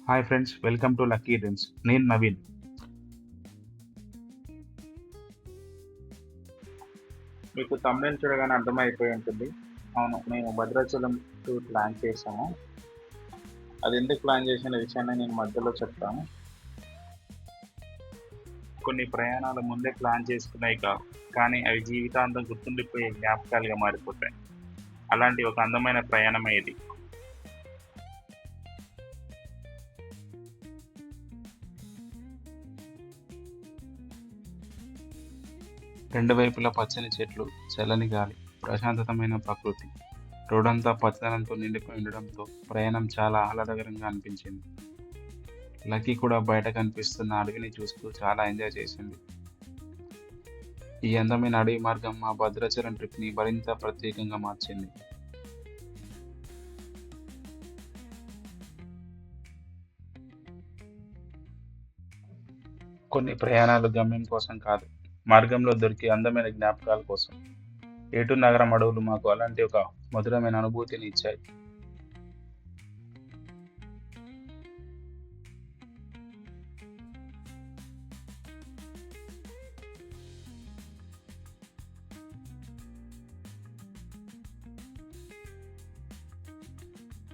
Hi friends, welcome to lucky dreams. నేను నవీన్. మీకు తమిళ చూడగానే అర్థమైపోయి ఉంటుంది. అవును, మేము భద్రాచలం టూర్ ప్లాన్ చేశాము. అది ఎందుకు ప్లాన్ చేసిన విషయాన్ని నేను మధ్యలో చెప్తాను. కొన్ని ప్రయాణాలు ముందే ప్లాన్ చేసుకున్నాయి కావు, కానీ అవి జీవితాంతం గుర్తుండిపోయే జ్ఞాపకాలుగా మారిపోతాయి. అలాంటి ఒక అందమైన ప్రయాణమే ఇది. రెండు వైపులా పచ్చని చెట్లు, చల్లని గాలి, ప్రశాంతతమైన ప్రకృతి. రోడ్డంతా పచ్చదనంతో నిండిపోయి ఉండడంతో ప్రయాణం చాలా ఆహ్లాదకరంగా అనిపించింది. లక్కీ కూడా బయట కనిపిస్తున్న అడవిని చూస్తూ చాలా ఎంజాయ్ చేసింది. ఈ అందమైన అడవి మార్గం మా భద్రాచలం ట్రిప్‌ని మరింత ప్రత్యేకంగా మార్చింది. కొన్ని ప్రయాణాలు గమ్యం కోసం కాదు, మార్గంలో దొరికే అందమైన జ్ఞాపకాల కోసం. ఏటూరు నగరం అడవులు మాకు అలాంటి ఒక మధురమైన అనుభూతిని ఇచ్చాయి.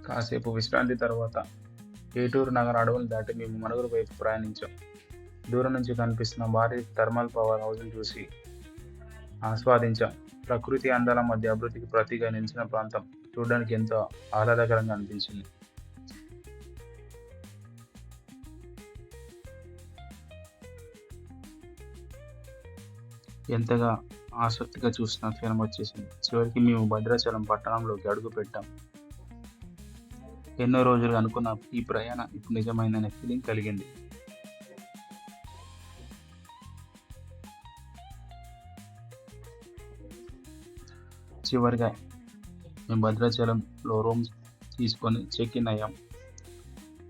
కాసేపు విశ్రాంతి తర్వాత ఏటూరు నగర అడవులు దాటి మేము మనుగురు వైపు ప్రయాణించాం. దూరం నుంచి కనిపిస్తున్న భారీ థర్మల్ పవర్ హౌస్‌ని చూసి ఆస్వాదించాం. ప్రకృతి అందాల మధ్య అభివృద్ధికి ప్రతీకగా నిలిచిన ప్రాంతం చూడడానికి ఎంతో ఆహ్లాదకరంగా అనిపించింది. ఎంతగా ఆసక్తిగా చూసిన క్షణం వచ్చేసింది. చివరికి మేము భద్రాచలం పట్టణంలోకి అడుగుపెట్టాం. ఎన్నో రోజులుగా అనుకున్న ఈ ప్రయాణం ఇప్పుడు నిజమైందనే ఫీలింగ్ కలిగింది. చివరిగా మేము భద్రాచలంలో రూమ్స్ తీసుకొని చెక్ ఇన్ అయ్యాం.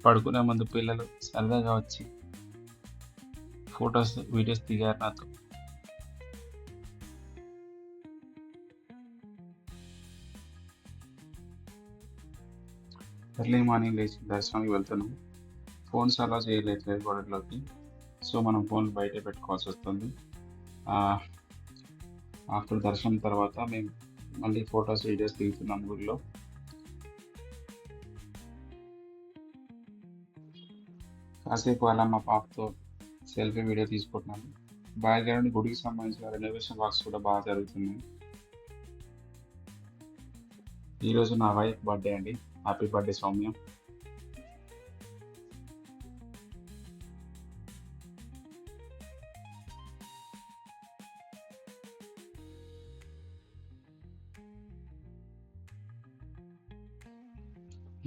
పడుకునే ముందు పిల్లలు సరదాగా వచ్చి ఫొటోస్, వీడియోస్ దిగారు నాతో. ఎర్లీ మార్నింగ్ లేచి దర్శనానికి వెళ్తున్నాం. ఫోన్స్ అలా చేయలేదు గోడలోకి. సో మనం ఫోన్ బయటే పెట్టుకోవాల్సి వస్తుంది. ఆఫ్టర్ దర్శనం తర్వాత మేము మళ్ళీ ఫొటోస్, వీడియోస్ దిగుతున్నాం గుడిలో. కాసేపు అలా మా పాపతో సెల్ఫీ వీడియో తీసుకుంటున్నాను. బ్యాక్‌గ్రౌండ్ గుడికి సంబంధించిన రెనోవేషన్ వర్క్స్ కూడా బాగా జరుగుతున్నాయి. ఈరోజు నా వైఫ్ బర్త్‌డే అండి. Happy birthday Soumya.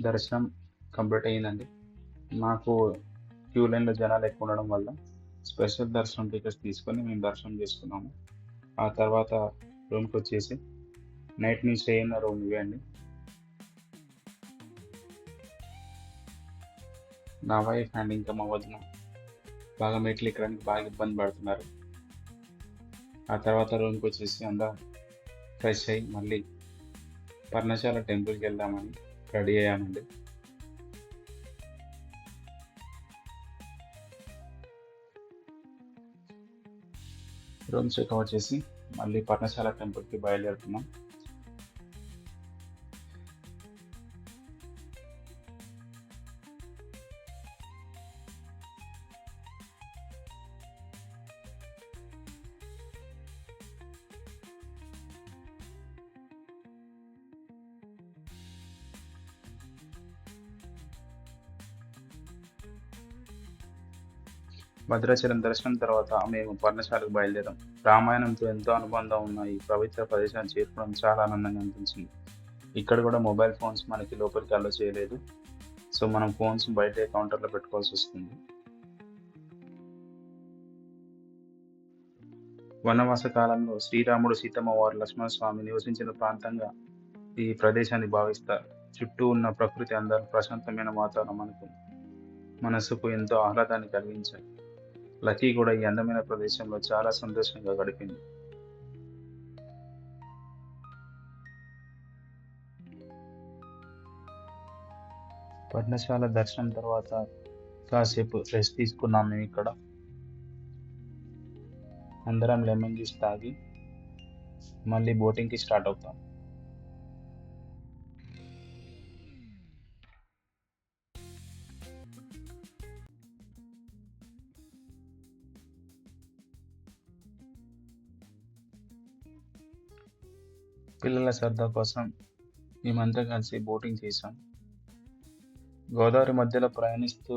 దర్శనం కంప్లీట్ అయ్యిందండి. మాకు క్యూ లైన్‌లో జనాలు ఎక్కువ ఉండడం వల్ల స్పెషల్ దర్శనం టికెట్స్ తీసుకొని మేము దర్శనం చేసుకున్నాము. ఆ తర్వాత రూమ్‌కొచ్చేసి నైట్ మేము స్టే అయిన రూమ్ ఇవే అండి. నా వైఫ్ అండ్ ఇంకా మా వదిన బాగా మెట్లు ఎక్కడానికి బాగా ఇబ్బంది పడుతున్నారు. ఆ తర్వాత రూమ్‌కొచ్చేసి అందరం ఫ్రెష్ అయ్యి మళ్ళీ పర్ణశాల టెంపుల్‌కి వెళ్దామని రెడీ అయ్యామండి. రూమ్ చెక్అవుట్ చేసి మళ్ళీ పర్ణశాల టెంపుల్‌కి బయలుదేరుతున్నాం. భద్రాచలం దర్శనం తర్వాత మేము పర్ణశాలకు బయలుదేరాం. రామాయణంతో ఎంతో అనుబంధం ఉన్న ఈ పవిత్ర ప్రదేశాన్ని చేరుకోవడం చాలా ఆనందంగా అనిపించింది. ఇక్కడ కూడా మొబైల్ ఫోన్స్ మనకి లోపలికి అలో చేయలేదు. సో మనం ఫోన్స్ బయటే కౌంటర్‌లో పెట్టుకోవాల్సి వస్తుంది. వనవాస కాలంలో శ్రీరాముడు, సీతమ్మ వారు, లక్ష్మణస్వామి నివసించిన ప్రాంతంగా ఈ ప్రదేశాన్ని భావిస్తారు. చుట్టూ ఉన్న ప్రకృతి అందాలు, ప్రశాంతమైన వాతావరణం మనసుకు ఎంతో ఆహ్లాదాన్ని కలిగించాయి. లక్కీ కూడా ఈ అందమైన ప్రదేశంలో చాలా సంతోషంగా గడిపింది. పర్ణశాల దర్శనం తర్వాత కాసేపు రెస్ట్ తీసుకున్నాం మేము ఇక్కడ. అందరం లెమన్ జ్యూస్ తాగి మళ్ళీ బోటింగ్కి స్టార్ట్ అవుతాం. పిల్లల సరదా కోసం మేమంతా కలిసి బోటింగ్ చేశాం. గోదావరి మధ్యలో ప్రయాణిస్తూ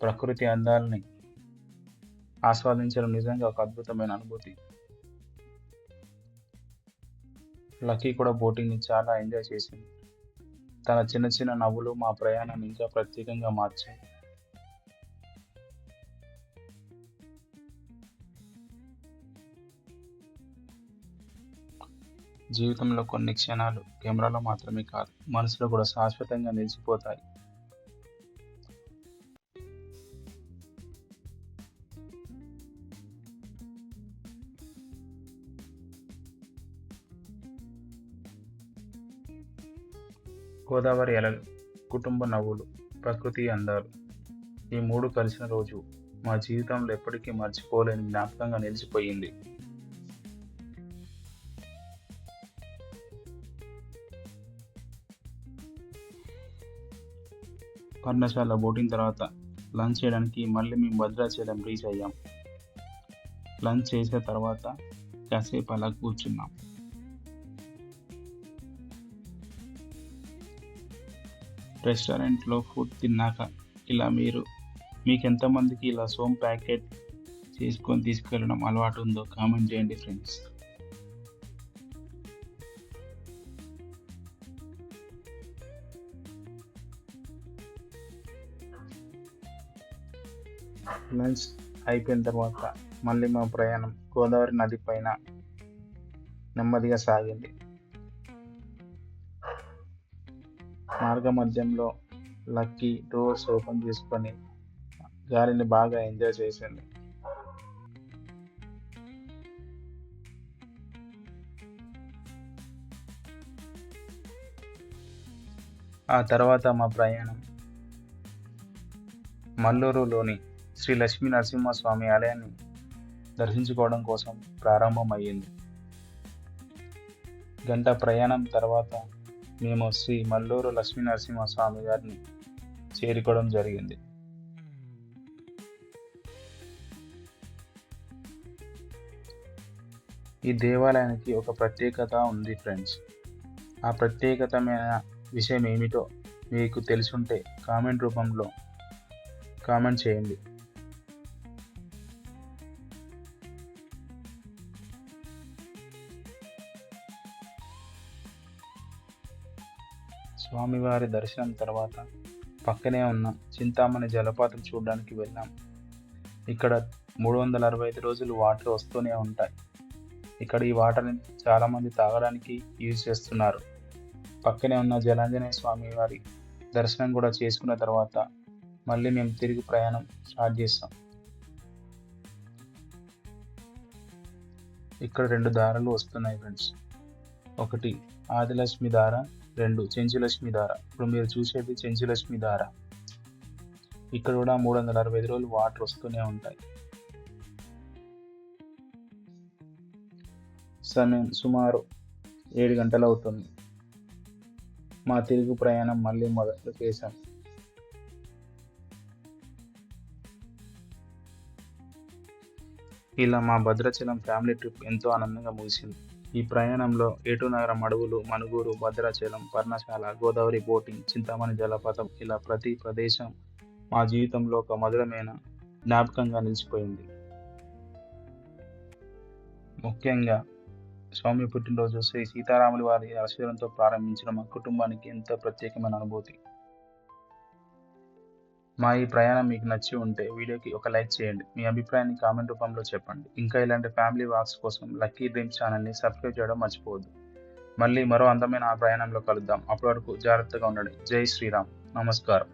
ప్రకృతి అందాలని ఆస్వాదించడం నిజంగా ఒక అద్భుతమైన అనుభూతి. లక్కీ కూడా బోటింగ్ని చాలా ఎంజాయ్ చేసింది. తన చిన్న చిన్న నవ్వులు మా ప్రయాణాన్ని ఇంకా ప్రత్యేకంగా మార్చాయి. జీవితంలో కొన్ని క్షణాలు కెమెరాలో మాత్రమే కాదు, మనసులో కూడా శాశ్వతంగా నిలిచిపోతాయి. గోదావరి అలలు, కుటుంబ నవ్వులు, ప్రకృతి అందాలు, ఈ మూడు కలిసిన రోజు మా జీవితంలో ఎప్పటికీ మర్చిపోలేని జ్ఞాపకంగా నిలిచిపోయింది. పర్ణశాల బోటింగ్ తర్వాత లంచ్ చేయడానికి మళ్ళీ మేము భద్రాచలం రీచ్ అయ్యాం. లంచ్ చేసిన తర్వాత కాసేపు అలా కూర్చున్నాం. రెస్టారెంట్లో ఫుడ్ తిన్నాక ఇలా మీకు ఎంతమందికి ఇలా సోమ్ ప్యాకెట్ చేసుకొని తీసుకెళ్ళడం అలవాటు ఉందో కామెంట్ చేయండి ఫ్రెండ్స్. లంచ్ అయిపోయిన తర్వాత మళ్ళీ మా ప్రయాణం గోదావరి నది పైన నెమ్మదిగా సాగింది. మార్గ మధ్యంలో లక్కీ డోర్స్ ఓపెన్ చేసుకొని గాలిని బాగా ఎంజాయ్ చేసింది. ఆ తర్వాత మా ప్రయాణం మల్లూరులోని శ్రీ లక్ష్మీ నరసింహస్వామి ఆలయాన్ని దర్శించుకోవడం కోసం ప్రారంభమయ్యింది. గంట ప్రయాణం తర్వాత మేము శ్రీ మల్లూరు లక్ష్మీ నరసింహస్వామి గారిని చేరుకోవడం జరిగింది. ఈ దేవాలయానికి ఒక ప్రత్యేకత ఉంది ఫ్రెండ్స్. ఆ ప్రత్యేకతమైన విషయం ఏమిటో మీకు తెలుసుంటే కామెంట్ రూపంలో కామెంట్ చేయండి. స్వామివారి దర్శనం తర్వాత పక్కనే ఉన్న చింతామణి జలపాతం చూడడానికి వెళ్ళాం. ఇక్కడ 365 రోజులు వాటర్ వస్తూనే ఉంటాయి. ఇక్కడ ఈ వాటర్ని చాలామంది తాగడానికి యూజ్ చేస్తున్నారు. పక్కనే ఉన్న జలాంజనేయ స్వామి వారి దర్శనం కూడా చేసుకున్న తర్వాత మళ్ళీ మేము తిరిగి ప్రయాణం స్టార్ట్ చేస్తాం. ఇక్కడ 2 దారులు వస్తున్నాయి ఫ్రెండ్స్. ఒకటి ఆదిలక్ష్మి దార, 2 చెంచులక్ష్మి దార. ఇప్పుడు మీరు చూసేది చెంచులక్ష్మి దార. ఇక్కడ కూడా 365 రోజులు వాటర్ వస్తూనే ఉంటాయి. సమయం సుమారు 7 గంటలు అవుతుంది. మా తిరుగు ప్రయాణం మళ్ళీ మొదలు చేశాం. ఇలా మా భద్రాచలం ఫ్యామిలీ ట్రిప్ ఎంతో ఆనందంగా ముగిసింది. ఈ ప్రయాణంలో ఏటూనగరం అడవులు, మనుగూరు, భద్రాచలం, పర్ణశాల, గోదావరి బోటింగ్, చింతామణి జలపాతం, ఇలా ప్రతి ప్రదేశం మా జీవితంలో ఒక మధురమైన జ్ఞాపకంగా నిలిచిపోయింది. ముఖ్యంగా స్వామి పుట్టినరోజు శ్రీ సీతారాముల వారి ఆశీర్వాదంతో ప్రారంభించిన మా కుటుంబానికి ఎంతో ప్రత్యేకమైన అనుభూతి. మా ఈ ప్రయాణం మీకు నచ్చి ఉంటే వీడియోకి ఒక లైక్ చేయండి. మీ అభిప్రాయాన్ని కామెంట్ రూపంలో చెప్పండి. ఇంకా ఇలాంటి ఫ్యామిలీ వ్లాగ్స్ కోసం లక్కీ డ్రీమ్స్ ఛానల్ని సబ్స్క్రైబ్ చేయడం మర్చిపోవద్దు. మళ్ళీ మరో అందమైన ప్రయాణంలో కలుద్దాం. అప్పటి వరకు జాగ్రత్తగా ఉండండి. జై శ్రీరామ్. నమస్కారం.